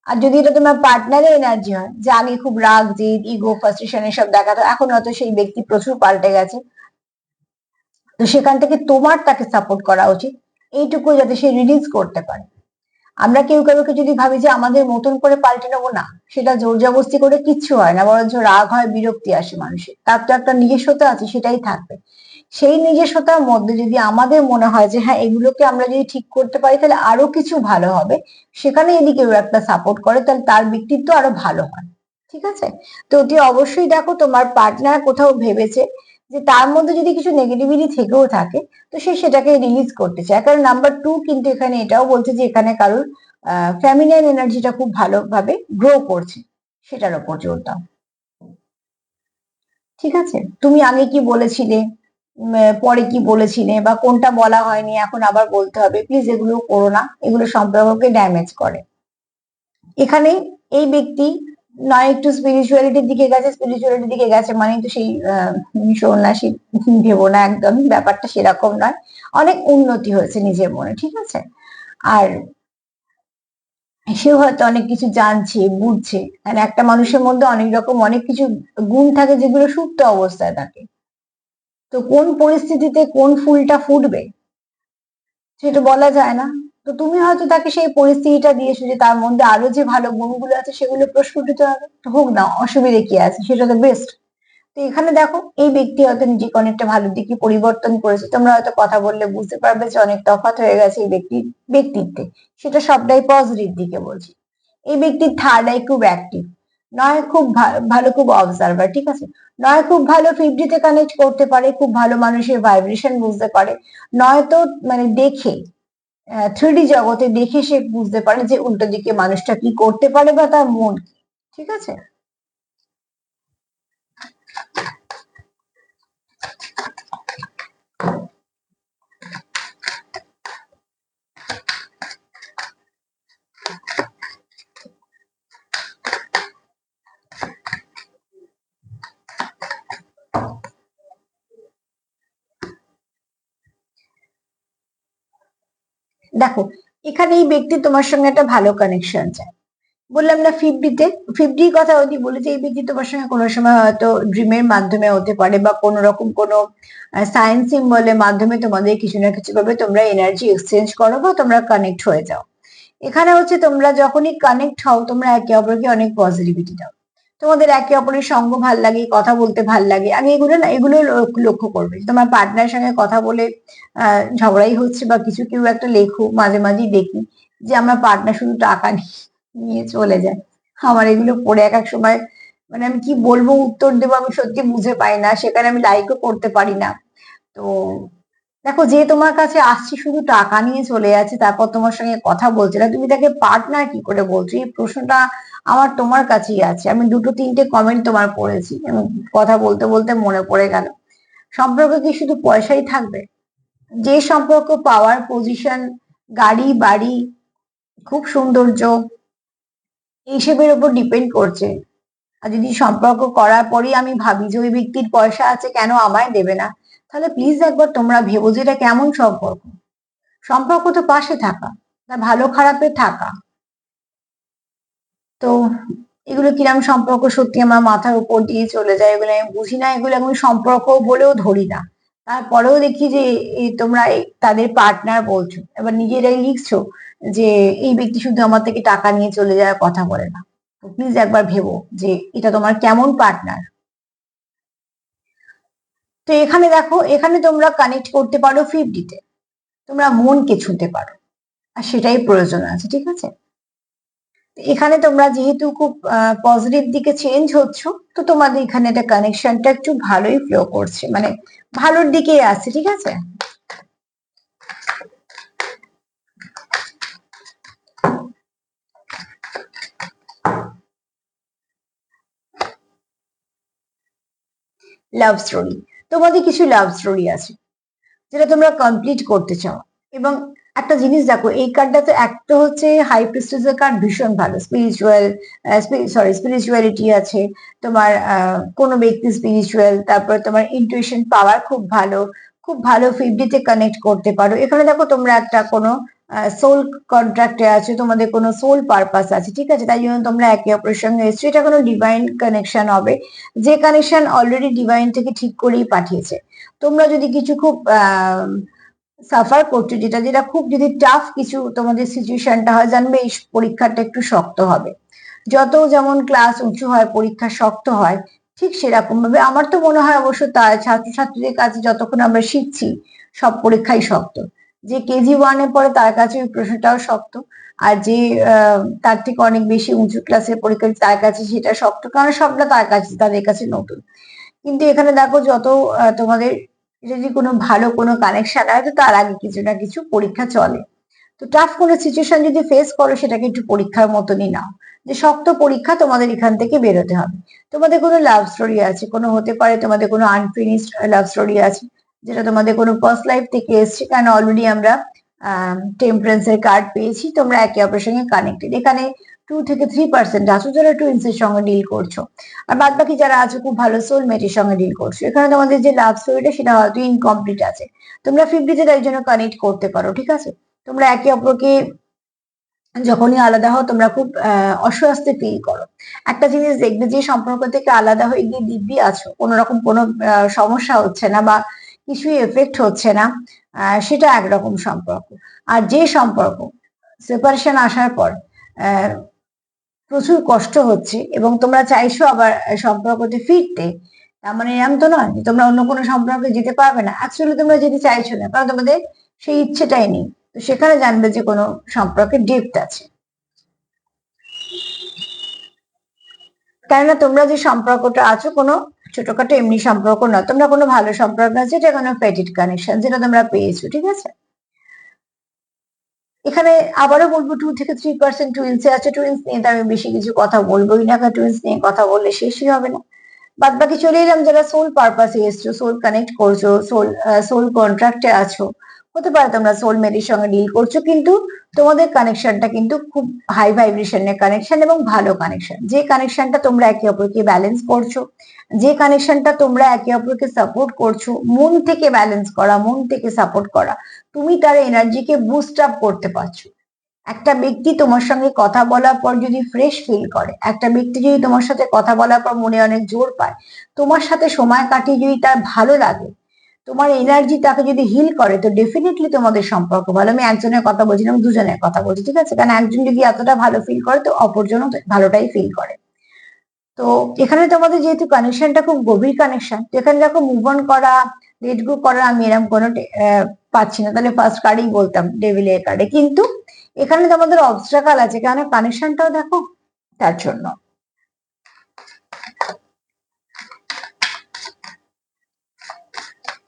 আর যদি এটা তোমার পার্টনারের এনার্জি হয়, যে আগে খুব রাগ, জেদ, ইগো, ফ্রাস্ট্রেশন এসব দেখাতো, এখন হয়তো সেই ব্যক্তি প্রচুর পাল্টে গেছে, তো সেখান থেকে তোমার তাকে সাপোর্ট করা উচিত, এইটুকু যাতে সে রিলিজ করতে পারে। আমরা কেউ কাউকে যদি ভাবি যে আমাদের মতন করে পাল্টে নেবো, না, সেটা জোর জবরদস্তি করে কিচ্ছু হয় না, বরঞ্চ রাগ হয়, বিরক্তি আসে মানুষের। তার তো একটা নিজস্বতা আছে, সেটাই থাকবে। সেই নিজস্বতার মধ্যে যদি আমাদের মনে হয় যে হ্যাঁ, এগুলোকে আমরা যদি ঠিক করতে পারি তাহলে আরো কিছু ভালো হবে, সেখানে যদি কেউ একটা সাপোর্ট করে, তাহলে তার ব্যক্তিত্ব আরো ভালো হয়, ঠিক আছে? তো অতি অবশ্যই দেখো, তোমার পার্টনার কোথাও ভেবেছে যে তার মধ্যে যদি কিছু নেগেটিভিটি থেকেও থাকে, তো সে সেটাকে রিলিজ করতে চায়। কারণ নাম্বার টু কিন্তু এখানে এটাও বলছে যে এখানে কারোর ফ্যামিলিয়ান এনার্জিটা খুব ভালোভাবে গ্রো করছে, সেটার উপর জোর দাও, ঠিক আছে? তুমি আগে কি বলেছিলে, পরে কি বলেছিলে, বা কোনটা বলা হয়নি এখন আবার বলতে হবে, প্লিজ এগুলো করো না, এগুলো সম্পর্ককে ড্যামেজ করে। এখানে এই ব্যক্তি নয় একটু স্পিরিচুয়ালিটির দিকে গেছে, স্পিরিচুয়ালিটির দিকে গেছে মানে তো সেই সন্ন্যাসী ভেবো না, একদম ব্যাপারটা সেরকম নয়। অনেক উন্নতি হয়েছে নিজের মনে, ঠিক আছে? আর সেও হয়তো অনেক কিছু জানছে, বুঝছে। মানে একটা মানুষের মধ্যে অনেক রকম অনেক কিছু গুণ থাকে যেগুলো সুপ্ত অবস্থায় থাকে। তো কোন পরিস্থিতিতে কোন ফুলটা ফুটবে সেটা বলা যায় না। তো তুমি হয়তো তাকে সেই পরিস্থিতিটা দিয়েছো যে তার মধ্যে আরো যে ভালো গুণগুলো আছে সেগুলো প্রস্ফুটিত হবে, তো হোক না, অসুবিধে কি আছে, সেটা তো বেস্ট। তো এখানে দেখো, এই ব্যক্তি হয়তো নিজেকে অনেকটা ভালো দিকে পরিবর্তন করেছে, তোমরা হয়তো কথা বললে বুঝতে পারবে যে অনেক তফাৎ হয়ে গেছে এই ব্যক্তির ব্যক্তিত্বে। সেটা সবটাই পজিটিভ দিকে বলছি। এই ব্যক্তির থার্ড আই খুব অ্যাক্টিভ, নয় খুব ভালো, খুব অবজারভার, ঠিক আছে। নয় খুব ভালো 50 তে কানেক্ট করতে পারে, খুব ভালো মানুষের ভাইব্রেশন বুঝতে পারে। নয় তো মানে দেখে 3D জগতে দেখে সে বুঝতে পারে যে উল্টো দিকে মানুষটা কি করতে পারে বা তার মন কি, ঠিক আছে। দেখো, এখানে এই ব্যক্তি তোমার সঙ্গে একটা ভালো কানেকশন চায়। বললাম না 50-তে, 50 কথা যদি বলি যে এই ব্যক্তি তোমার সঙ্গে কোনো সময় হয়তো ড্রিমের মাধ্যমে হতে পারে বা কোনো রকম কোনো সায়েন্স সিম্বলের মাধ্যমে তোমাদের কিছু না কিছু ভাবে তোমরা এনার্জি এক্সচেঞ্জ করো বা তোমরা কানেক্ট হয়ে যাও। এখানে হচ্ছে তোমরা যখনই কানেক্ট হও তোমরা একে অপরকে অনেক পজিটিভিটি দাও। তোমাদের একে অপরের সঙ্গ ভাল লাগে, কথা বলতে ভাল লাগে। আগে এগুলো না, এগুলো লক্ষ্য করবে। তোমার পার্টনারের সঙ্গে কথা বলে ঝগড়াই হচ্ছে বা কিছু, কেউ একটা লেখো, মাঝে মাঝেই দেখি যে আমার পার্টনার শুধু টাকা নিয়ে চলে যায়। আমার এগুলো পড়ে এক এক সময় মানে আমি কি বলবো, উত্তর দেবো আমি সত্যি বুঝে পাই না, সেখানে আমি লাইকও করতে পারি না। তো দেখো, যে তোমার কাছে আসছে শুধু টাকা নিয়ে চলে যাচ্ছে, তারপর তোমার সঙ্গে কথা বলছে না, তুমি তাকে পার্টনার কি করে বলছো? এই প্রশ্নটা আমার তোমার কাছেই আছে। আমি দুটো তিনটে কমেন্ট তোমার পড়েছি, কথা বলতে বলতে মনে পড়ে গেল। সম্পর্ক কি শুধু পয়সাই থাকবে? যে সম্পর্ক পাওয়ার, পজিশন, গাড়ি বাড়ি, খুব সৌন্দর্য, এইসবের উপর ডিপেন্ড করছে। আর যদি সম্পর্ক করার পরেই আমি ভাবি যে ওই ব্যক্তির পয়সা আছে কেন আমায় দেবে না, তাহলে প্লিজ একবার তোমরা ভেবো যে এটা কেমন সম্পর্ক। সম্পর্ক তো পাশে থাকা, না ভালো খারাপে থাকা। তো এগুলো কিরম সম্পর্ক সত্যি আমার মাথার উপর দিয়ে চলে যায়, এগুলো আমি বুঝি না, এগুলো আমি সম্পর্ক বলেও ধরি না। তারপরেও দেখি যে তোমরা তাদের পার্টনার বলছো, এবার নিজেরাই লিখছো যে এই ব্যক্তি শুধু আমার থেকে টাকা নিয়ে চলে যায়, কথা বলে না। তো প্লিজ একবার ভেবো যে এটা তোমার কেমন পার্টনার। তো এখানে দেখো, এখানে তোমরা কানেক্ট করতে পারো 50-তে, তোমরা মনকে ছুঁতে পারো, আর সেটাই প্রয়োজন আছে, ঠিক আছে। এখানে তোমরা যেহেতু খুব পজিটিভ দিকে চেঞ্জ হচ্ছ, তো তোমাদের এখানে একটা কানেকশনটা একটু ভালোই ফ্লো করছে, মানে ভালোর দিকেই আছে, ঠিক আছে। লাভ স্টোরি, তোমাদের কিছু লাভ স্টোরি আছে যেটা তোমরা কমপ্লিট করতে চাও। এবং একটা জিনিস দেখো, এই কার্ডটাতে একটা হচ্ছে হাই প্রিস্টেসের কার্ড, ভীষণ ভালো স্পিরিচুয়াল, স্পিরিচুয়ালিটি আছে তোমার, কোনো ব্যক্তি স্পিরিচুয়াল, তারপর তোমার ইনটুইশন পাওয়ার খুব ভালো, খুব ভালো 50-তে কানেক্ট করতে পারো। এখানে দেখো তোমরা একটা কোনো সোল কন্ট্রাক্টে আছো, তোমাদের কোনো সোল পারপাস আছে, ঠিক আছে, তাই জন্য তোমরা একে অপরের সঙ্গে এসছো। এটা কোনো ডিভাইন কানেকশন হবে, যে কানেকশন অলরেডি ডিভাইন থেকে ঠিক করেই পাঠিয়েছে। তোমরা যদি কিছু খুব সাফার করছো, যেটা যেটা খুব যদি টাফ কিছু তোমাদের সিচুয়েশনটা হয়, জানবে এই পরীক্ষাটা একটু শক্ত হবে। যত যেমন ক্লাস উঁচু হয় পরীক্ষা শক্ত হয়, ঠিক সেরকম ভাবে আমার তো মনে হয় অবশ্য তার ছাত্রছাত্রীদের কাছে যতক্ষণ আমরা শিখছি সব পরীক্ষাই শক্ত। যে KG 1-এ পড়ে তার কাছে ওই প্রশ্নটাও শক্ত, আর যে তার থেকে অনেক বেশি উঁচু ক্লাসের পরীক্ষা তার কাছে সেটা শক্ত, কারণ সবটা তার কাছে, তাদের কাছে নতুন। কিন্তু এখানে দেখো, যত তোমাদের যদি কোনো ভালো কোনো কানেকশন হয়, তো তার আগে কিছু না কিছু পরীক্ষা চলে। তো টাফ কোনো সিচুয়েশন যদি ফেস করো, সেটাকে একটু পরীক্ষার মতনই নাও, যে শক্ত পরীক্ষা, তোমাদের এখান থেকে বেরোতে হবে। তোমাদের কোনো লাভ স্টোরি আছে, কোনো হতে পারে তোমাদের কোনো আনফিনিশড লাভ স্টোরি আছে, যেটা তোমাদের কোনো পাস্ট লাইফ থেকে এসছে, কারণ অলরেডি আমরা টেম্পারেন্সের কার্ড পেয়েছি, তোমরা একে অপরের সঙ্গে কানেক্টেড। এখানে 2 থেকে 3% আছো যারা টুইন্স এর সঙ্গে ডিল করছো, আর বাদ বাকি যারা আছো খুব ভালো সোলমেটের সঙ্গে ডিল করছো। এখানে তোমাদের যে লাভ স্টোরিটা সেটা হয়তো ইনকমপ্লিট আছে, তোমরা 50-তে তাই জন্য কানেক্ট করতে পারো, ঠিক আছে। তোমরা একে অপরকে যখনই আলাদা হও তোমরা খুব অস্বস্তি ফিল করো। একটা জিনিস দেখবে, যে সম্পর্ক থেকে আলাদা হয়ে গিয়ে দিব্যি আছো, কোনো রকম কোনো সমস্যা হচ্ছে না বা কিছুই এফেক্ট হচ্ছে না, সেটা একরকম সম্পর্ক। আর যে সম্পর্ক সেপারেশন আসার পর আহ, প্রচুর কষ্ট হচ্ছে এবং তোমরা চাইছো আবার সম্পর্কতে ফিরতে, তার মানে এরকম তো নয় যে তোমরা অন্য কোনো সম্পর্কে যেতে পারবে না। অ্যাকচুয়ালি তোমরা যেতে চাইছো না, কারণ তোমাদের সেই ইচ্ছেটাই নেই। তো সেখানে জানবে যে কোনো সম্পর্কে ডেপথ আছে। কেননা তোমরা যে সম্পর্কটা আছো কোনো ছোটখাটো এমনি সম্পর্ক না, তোমরা কোনো ভালো সম্পর্ক আছে, এটা কোনো ফেটেড কানেকশন যেটা তোমরা পেয়েছো, ঠিক আছে। এখানে আবারও বলবো 2 থেকে 3% টুইন্সে আছে। টুইন্স নিয়ে তো আমি বেশি কিছু কথা বলবোই না, কারণ টুইন্স নিয়ে কথা বললে শেষই হবে না। বাদ বাকি চলে এলাম যারা সোল পারপাসে এসছো, সোল কানেক্ট করছো, সোল কন্ট্রাক্টে আছো। হতে পারে তোমরা সোলমেটের সঙ্গে ডিল করছো, কিন্তু তোমাদের কানেকশনটা কিন্তু খুব হাই ভাইব্রেশনের কানেকশন এবং ভালো কানেকশন। যে কানেকশনটা তোমরা একে অপরকে ব্যালেন্স করছো, যে কানেকশনটা তোমরা একে অপরকে সাপোর্ট করছো, মন থেকে ব্যালেন্স করা, মন থেকে সাপোর্ট করা, তুমি তার এনার্জিকে বুস্ট আপ করতে পারছো। একটা ব্যক্তি তোমার সঙ্গে কথা বলার পর যদি ফ্রেশ ফিল করে, একটা ব্যক্তি যদি তোমার সাথে কথা বলার পর মনে অনেক জোর পায়, তোমার সাথে সময় কাটিয়ে যদি তার ভালো লাগে, তোমার এনার্জি তাকে যদি হিল করে, তো ডেফিনেটলি তোমাদের সম্পর্ক ভালো। আমি একজনের কথা বলছি না, আমি দুজনের কথা বলছি, ঠিক আছে। কারণ একজন যদি এতটা ভালো ফিল করে, তো অপরজনও ভালোটাই ফিল করে। তো এখানে তোমাদের যেহেতু কানেকশনটা খুব গভীর কানেকশন, তো এখানে দেখো মুভ অন করা, লেট গো করা, আমি এরকম কোনো পাচ্ছি না। তাহলে ফার্স্ট কার্ডই বলতাম ডেভিলের কার্ডে, কিন্তু এখানে তোমাদের অবস্ট্রাকাল আছে, কারণ কানেকশনটাও দেখো তার জন্য।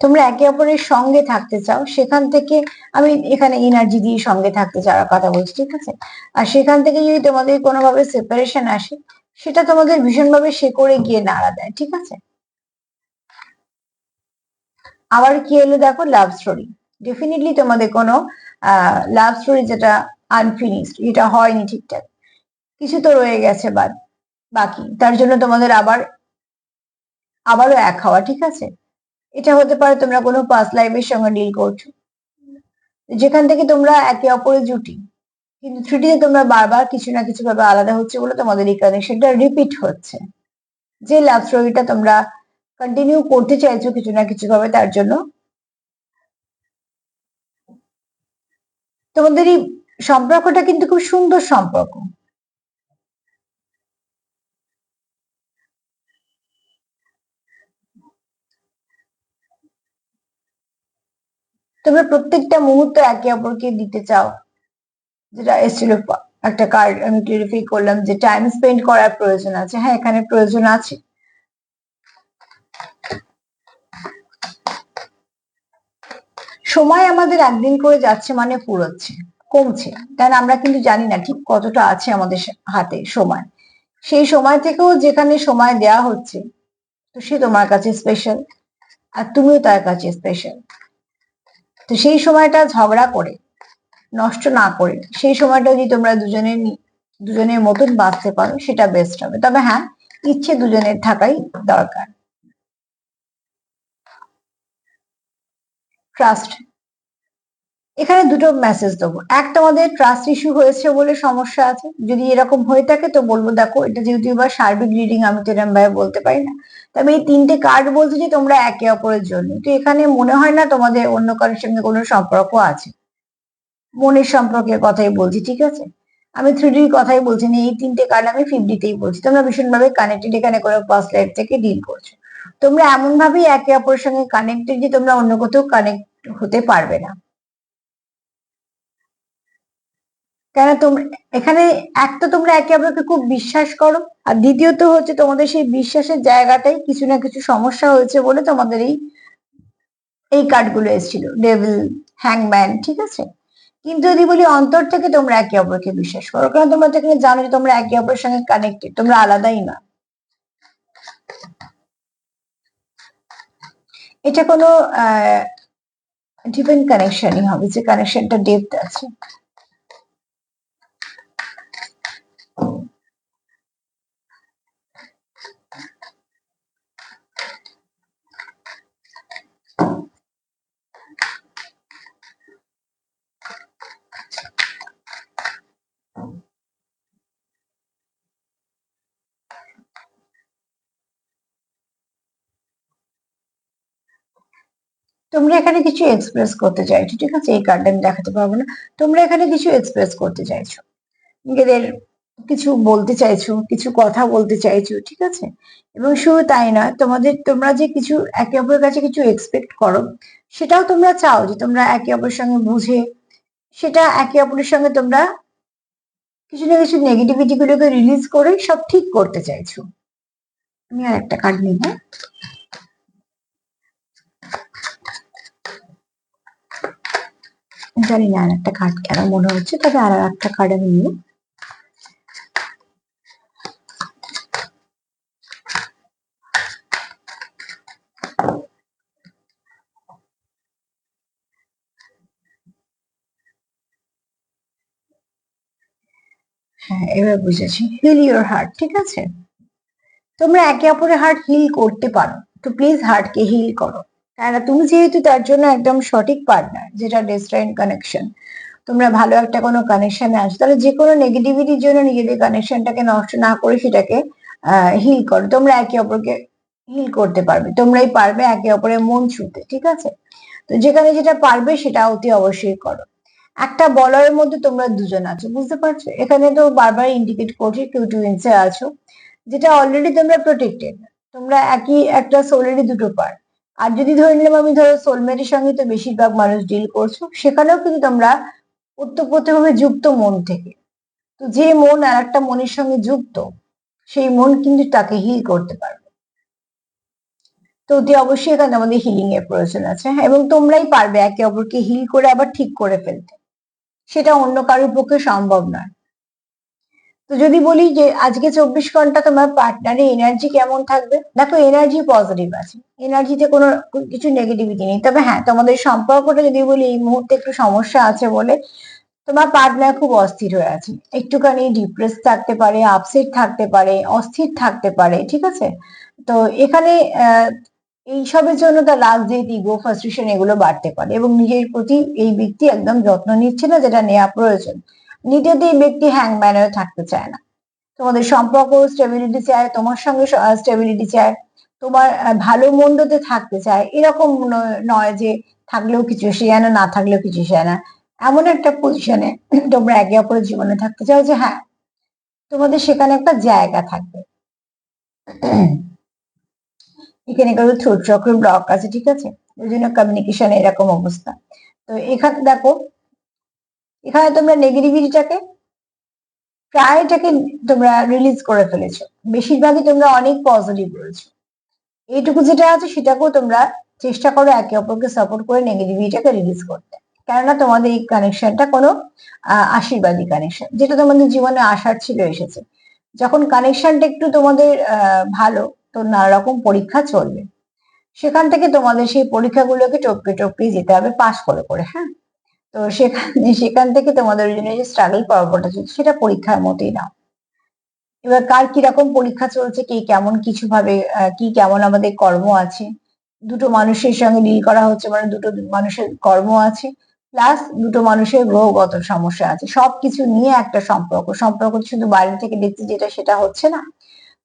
তোমরা একে অপরের সঙ্গে থাকতে চাও, সেখান থেকে আমি এখানে এনার্জি দিয়ে সঙ্গে থাকতে চাওয়ার কথা বলছি, ঠিক আছে। আর সেখান থেকে যদি তোমাদের কোনোভাবে সেপারেশন আসে, সেটা তোমাদের ভীষণভাবে শেকড়ে গিয়ে নাড়া দেয়, ঠিক আছে। আবার কি হলো দেখো, লাভ স্টোরি। ডেফিনেটলি তোমাদের কোনো লাভ স্টোরি যেটা আনফিনিশড, এটা হয়নি ঠিকঠাক, কিছু তো রয়ে গেছে বাকি, তার জন্য তোমাদের আবারও এক হওয়া, ঠিক আছে। এটা হতে পারে তোমরা কোনো পাস্ট লাইফের সঙ্গে ডিল করছো, যেখান থেকে তোমরা একে অপরের জুটি, কিন্তু থ্রিডিতে তোমরা বারবার কিছু না কিছু ভাবে আলাদা হচ্ছে বলে তোমাদের এই কানেকশনটা রিপিট হচ্ছে। যে লাভ স্টোরিটা তোমরা কন্টিনিউ করতে চাইছো কিছু না কিছু ভাবে, তার জন্য তোমাদের এই সম্পর্কটা কিন্তু খুব সুন্দর সম্পর্ক। তোমরা প্রত্যেকটা মুহূর্ত একে অপরকে দিতে চাও, যেটা এসেছিল একটা কার্ড আমি ক্লিয়ারিফাই করলাম যে টাইম স্পেন্ড করার প্রয়োজন আছে। হ্যাঁ, এখানে প্রয়োজন আছে। সময় আমাদের একদিন করে যাচ্ছে মানে ফুরোচ্ছে, কমছে, কারণ আমরা কিন্তু জানি না ঠিক কতটা আছে আমাদের হাতে সময়। সেই সময় থেকেও যেখানে সময় দেয়া হচ্ছে, তো সে তোমার কাছে স্পেশাল, আর তুমিও তার কাছে স্পেশাল। তো সেই সময়টা ঝগড়া করে নষ্ট না করে, সেই সময়টা যদি তোমরা দুজনের মতন বাঁচতে পারো, সেটা বেস্ট হবে। তবে হ্যাঁ, ইচ্ছে দুজনের থাকাই দরকার। ট্রাস্ট, এখানে দুটো মেসেজ দেবো। এক, তোমাদের ট্রাস্ট ইস্যু হয়েছে বলে সমস্যা আছে, যদি এরকম হয়ে থাকে তো বলবো দেখো, এটা যেহেতু এবার সার্বিক রিডিং, আমি তো এরকম ভাবে বলতে পারি না। তবে এই তিনটে কার্ড বলছে যে তোমরা একে অপরের জন্য, তো এখানে মনে হয় না তোমাদের অন্য কারোর সঙ্গে কোনো সম্পর্ক আছে। মনের সম্পর্কের কথাই বলছি, ঠিক আছে। আমি থ্রিডির কথাই বলছি না, এই তিনটে কার্ড আমি ফিফটিতেই বলছি। তোমরা ভীষণভাবে কানেক্টেড, এখানে কোনো পাস্ট লাইফ থেকে ডিল করছো। তোমরা এমন ভাবেই একে অপরের সঙ্গে কানেক্টেড যে তোমরা অন্য কোথাও কানেক্ট হতে পারবে না। কেন তোমরা এখানে, এক তো তোমরা একে অপরকে খুব বিশ্বাস করো, আর দ্বিতীয়ত হচ্ছে তোমাদের সেই বিশ্বাসের জায়গাটাই কিছু না কিছু সমস্যা হয়েছে বলে তোমাদের এই কার্ডগুলো এসেছিল, ডেভিল, হ্যাংম্যান, ঠিক আছে। কিন্তু যদি বলি অন্তর থেকে তোমরা একে অপরকে বিশ্বাস করো, কারণ তোমরা তো এখানে জানো যে তোমরা একে অপরের সঙ্গে কানেক্টেড, তোমরা আলাদাই না। এটা কোনো ডিপেন্ড কানেকশনই হবে, যে কানেকশনটা ডেপথ আছে। তোমরা এখানে কিছু এক্সপ্রেস করতে চাইছো, ঠিক আছে। এই কার্ডটা আমি দেখাতে পারবো না। তোমরা এখানে কিছু এক্সপ্রেস করতে চাইছো, নিজেদের কিছু বলতে চাইছো, কিছু কথা বলতে চাইছো, ঠিক আছে। এবং শুধু তাই নয়, তোমরা যে কিছু একে অপরের কাছে কিছু এক্সপেক্ট করো, সেটাও তোমরা চাও যে তোমরা একে অপরের সঙ্গে বুঝে, সেটা একে অপরের সঙ্গে তোমরা কিছু না কিছু নেগেটিভিটি গুলোকে রিলিজ করে সব ঠিক করতে চাইছো। আমি আর একটা কার্ড নিব। জানি না আর একটা কার্ড কেন মনে হচ্ছে, তবে আর একটা কার্ড আমি নিব। হ্যাঁ, এবার বুঝেছি। হিল ইউর হার্ট, ঠিক আছে? তোমরা একে অপরের হার্ট হিল করতে পারো, তো প্লিজ হার্টকে হিল করো। কেননা তুমি যেহেতু তার জন্য একদম সঠিক পার্টনার, যেটা ডেস্টাইন কানেকশন, তোমরা ভালো একটা কোনো কানেকশনে আছো, তাহলে যে কোনো নেগেটিভিটির জন্য নিজেদের কানেকশনটাকে নষ্ট না করে সেটাকে হিল করো। তোমরা একে অপরকে হিল করতে পারবে, তোমরাই পারবে একে অপরের মন ছুঁতে, ঠিক আছে? তো যেখানে যেটা পারবে সেটা অতি অবশ্যই করো। একটা বলারের মধ্যে তোমরা দুজন আছো, বুঝতে পারছো? এখানে তো বারবার ইন্ডিকেট করছে কেউ টুইন্সে আছো, যেটা অলরেডি তোমরা প্রোটেক্টেড। তোমরা একই একটা সোলেরই দুটো পার্ট। আর যদি ধরে নিলাম আমি, ধরো সোলমেটের সঙ্গে তো বেশিরভাগ মানুষ ডিল করছো, সেখানেও কিন্তু তোমরা ওতপ্রোতভাবে যুক্ত মন থেকে। তো যে মন আর একটা মনের সঙ্গে যুক্ত, সেই মন কিন্তু তাকে হিল করতে পারবে। তো অতি অবশ্যই এখানে আমাদের হিলিং এর প্রয়োজন আছে, হ্যাঁ, এবং তোমরাই পারবে একে অপরকে হিল করে আবার ঠিক করে ফেলতে। সেটা অন্য কারোর পক্ষে সম্ভব নয়। তো যদি বলি যে আজকে 24 ঘন্টা তোমার পার্টনারের এনার্জি কেমন থাকবে, দেখো এনার্জি পজিটিভ আছে, এনার্জিতে কোনো কিছু নেগেটিভিটি নেই। তবে হ্যাঁ, তোমাদের সম্পর্কটা যদি বলি এই মুহূর্তে একটু সমস্যা আছে বলে, তোমার পার্টনার খুব অস্থির হয়ে আছে, একটুখানি ডিপ্রেস থাকতে পারে, আপসেট থাকতে পারে, অস্থির থাকতে পারে, ঠিক আছে? তো এখানে এইসবের জন্য তার রাগ, জেদ, ইগো, ফ্রাস্ট্রেশন এগুলো বাড়তে পারে, এবং নিজের প্রতি এই ব্যক্তি একদম যত্ন নিচ্ছে না, যেটা নেওয়া প্রয়োজন। নিজেতে এই ব্যক্তি হ্যাংম্যান হয়ে থাকতে চায় না। তোমাদের সম্পর্ক স্টেবিলিটি চায়, তোমার সঙ্গে স্টেবিলিটি চায়, তোমার ভালো মন্দতে থাকতে চায়, এরকম নয় যে থাকলেও কিছু সে জানে, না থাকলেও কিছু সে না। এমন একটা পজিশনে তোমরা একে অপরের জীবনে থাকতে চাও যে হ্যাঁ, তোমাদের সেখানে একটা জায়গা থাকবে। এখানে কারো থ্রোট চক্র ব্লক আছে, ঠিক আছে? ওই জন্য কমিউনিকেশন এরকম অবস্থা। তো এখানে দেখো, এখানে তোমরা নেগেটিভিটিটাকে প্রায়টাকে তোমরা রিলিজ করে ফেলেছো, বেশিরভাগই তোমরা অনেক পজিটিভ রয়েছো। এইটুকু যেটা আছে সেটাকেও তোমরা চেষ্টা করো একে অপরকে সাপোর্ট করে নেগেটিভিটিটাকে রিলিজ করতে। কেননা তোমাদের এই কানেকশনটা কোনো আশীর্বাদী কানেকশন, যেটা তোমাদের জীবনে আসার ছিল, এসেছে। যখন কানেকশনটা একটু তোমাদের ভালো, তো নানা রকম পরীক্ষা চলবে, সেখান থেকে তোমাদের সেই পরীক্ষাগুলোকে টপকে টপকে যেতে হবে, পাশ করে করে, হ্যাঁ। তো সেখান থেকে তোমাদের জন্য যে স্ট্রাগল পর্বটা চলছে সেটা পরীক্ষার মতোই নাও। এবার কার কিরকম পরীক্ষা চলছে, কে কেমন কিছু ভাবে, কি কেমন আমাদের কর্ম আছে, দুটো মানুষের সঙ্গে ডিল করা হচ্ছে মানে দুটো মানুষের কর্ম আছে, প্লাস দুটো মানুষের গ্রহগত সমস্যা আছে, সবকিছু নিয়ে একটা সম্পর্ক। সম্পর্ক শুধু বাইরে থেকে দেখছি যেটা, সেটা হচ্ছে না।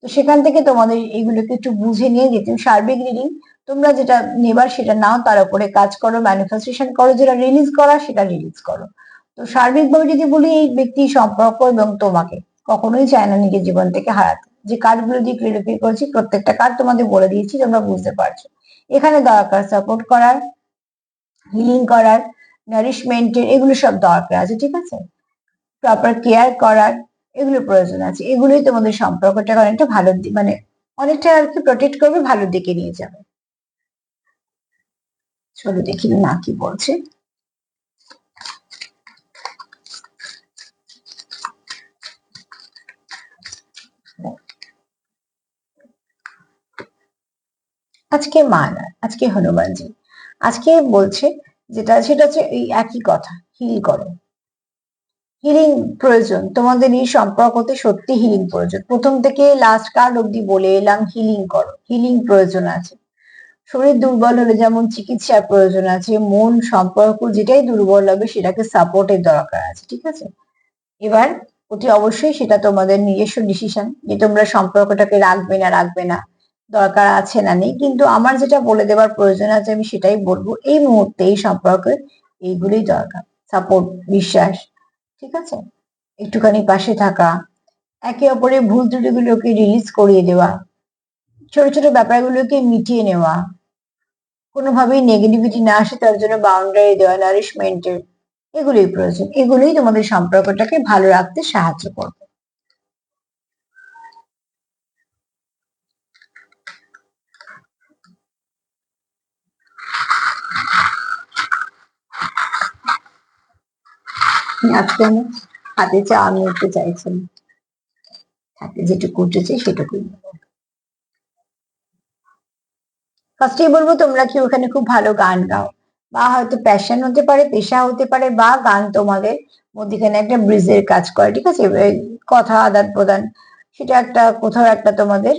তো সেখান থেকে তোমাদের এইগুলোকে একটু বুঝে নিয়ে যেতে সার্বিক রিডিং, তোমরা যেটা নেবার সেটা নাও, তার উপরে কাজ করো, ম্যানিফেস্টেশন করো, যেটা রিলিজ করা সেটা রিলিজ করো। তো সার্বিকভাবে যদি বলি, এই ব্যক্তি সম্পর্ক এবং তোমাকে কখনোই চায় না নিজের জীবন থেকে হারাতে। যে কার্ডগুলো দিয়ে ক্লিয়ারিফাই করেছি, প্রত্যেকটা কার্ড তোমাদের বলে দিয়েছি, তোমরা বুঝতে পারছো। এখানে দরকার সাপোর্ট করার, হিলিং করার, নারিশমেন্টের, এগুলো সব দরকার আছে, ঠিক আছে? প্রপার কেয়ার করার, এগুলো প্রয়োজন আছে। এগুলোই তোমাদের সম্পর্কটা অনেকটা ভালো মানে অনেকটা আর কি প্রোটেক্ট করবে, ভালো দিকে নিয়ে যাবে। চলো দেখি না কি বলছে। আজকে মা না, আজকে হনুমানজি। আজকে বলছে যেটা, সেটা হচ্ছে এই একই কথা, হিল করো। হিলিং প্রয়োজন তোমাদের এই সম্পর্কতে, সত্যি হিলিং প্রয়োজন। প্রথম থেকে লাস্ট কার্ড অব্দি বলে এলাম, হিলিং করো, হিলিং প্রয়োজন আছে। শরীর দুর্বল হলে যেমন চিকিৎসার প্রয়োজন আছে, মন সম্পর্ক যেটাই দুর্বল হবে সেটাকে সাপোর্টের দরকার আছে, ঠিক আছে? এবার অতি অবশ্যই সেটা তোমাদের নিজস্ব ডিসিশন যে তোমরা সম্পর্কটাকে রাখবে না রাখবে না, দরকার আছে না নেই। কিন্তু আমার যেটা বলে দেওয়ার প্রয়োজন আছে আমি সেটাই বলবো, এই মুহূর্তে এই সম্পর্কে এইগুলোই দরকার। সাপোর্ট, বিশ্বাস, ঠিক আছে? একটুখানি পাশে থাকা, একে অপরের ভুল ত্রুটিগুলোকে রিলিজ করিয়ে দেওয়া, ছোট ছোট ব্যাপারগুলোকে মিটিয়ে নেওয়া, কোনোভাবেই নেগেটিভিটি না আসে তার জন্য বাউন্ডারি দেওয়া, নারিশমেন্টের, এগুলোই প্রয়োজন। এগুলোই তোমাদের সম্পর্কটাকে ভালো রাখতে সাহায্য করবে। আজকে আমি হাতে চা আমি উঠতে চাইছি না, হাতে যেটুকু উঠেছে সেটুকুই নেবো। ফার্স্টেই বলবো, তোমরা কি ওখানে খুব ভালো গান গাও, বা হয়তো প্যাশন হতে পারে, পেশা হতে পারে, বা গান তোমাদের মধ্যখানে একটা ব্রিজের কাজ করে, ঠিক আছে, কথা আদান প্রদান, সেটা একটা কোথাও একটা তোমাদের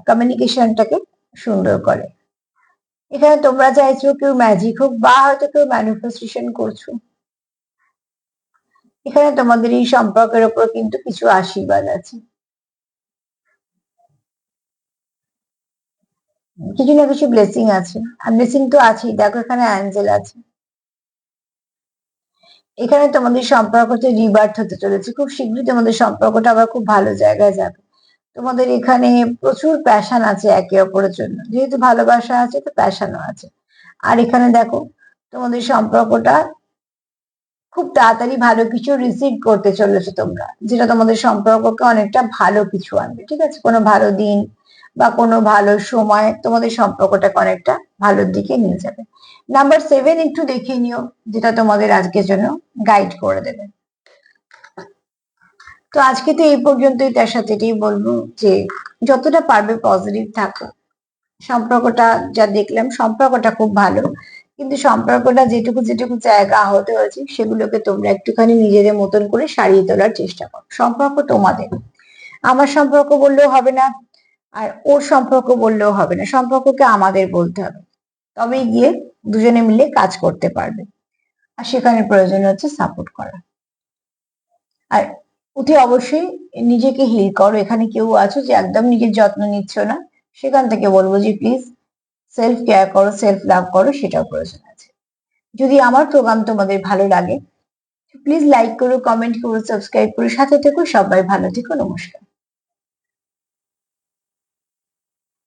কমিউনিকেশনটাকে সুন্দর করে। এখানে তোমরা চাইছো কেউ ম্যাজিক হোক, বা হয়তো কেউ ম্যানিফেস্টেশন করছো। এখানে তোমাদের এই সম্পর্কের উপর কিন্তু কিছু আশীর্বাদ আছে, কিছু না কিছু ব্লেসিং আছে। আর ব্লেসিং তো আছেই, দেখো এখানে অ্যাঞ্জেল আছে। এখানে তোমাদের সম্পর্কতে রিবার্থ হতে চলেছে, খুব শীঘ্রই তোমাদের সম্পর্কটা আবার খুব ভালো জায়গায় যাবে। তোমাদের এখানে প্রচুর প্যাশন আছে একে অপরের জন্য, যেহেতু ভালোবাসা আছে তো প্যাশনও আছে। আর এখানে দেখো তোমাদের সম্পর্কটা খুব তাড়াতাড়ি ভালো কিছু রিসিভ করতে চলেছো তোমরা, যেটা তোমাদের সম্পর্ককে অনেকটা ভালো কিছু আনবে, ঠিক আছে, কোনো ভালো দিন বা কোনো ভালো সময় তোমাদের সম্পর্কটাকে অনেকটা ভালোর দিকে নিয়ে যাবে। নাম্বার 7 একটু দেখে নিও, যেটা তোমাদের আজকের জন্য গাইড করে দেবে। তো আজকে তো এই পর্যন্তই, তার সাথে এটাই বলবো যে যতটা পারবে পজিটিভ থাকো। সম্পর্কটা যা দেখলাম, সম্পর্কটা খুব ভালো, কিন্তু সম্পর্কটা যেটুকু যেটুকু জায়গা আহত হয়েছে সেগুলোকে তোমরা একটুখানি নিজেদের মতন করে সারিয়ে তোলার চেষ্টা করো। সম্পর্ক তোমাদের, আমার সম্পর্ক বললেও হবে না, আর ওর সম্পর্ক বললেও হবে না, সম্পর্ককে আমাদের বলতে হবে, তবেই গিয়ে দুজনে মিলে কাজ করতে পারবে। আর সেখানে প্রয়োজন হচ্ছে সাপোর্ট করা। আর অতি অবশ্যই নিজেকে হিল করো। এখানে কেউ আছো যে একদম নিজের যত্ন নিচ্ছ না, সেখান থেকে বলবো যে প্লিজ সেলফ কেয়ার করো, সেলফ লাভ করো, সেটাও প্রয়োজন আছে। যদি আমার প্রোগ্রাম তোমাদের ভালো লাগে, প্লিজ লাইক করো, কমেন্ট করো, সাবস্ক্রাইব করো, সাথে থেকো। সবাই ভালো থেকো, নমস্কার।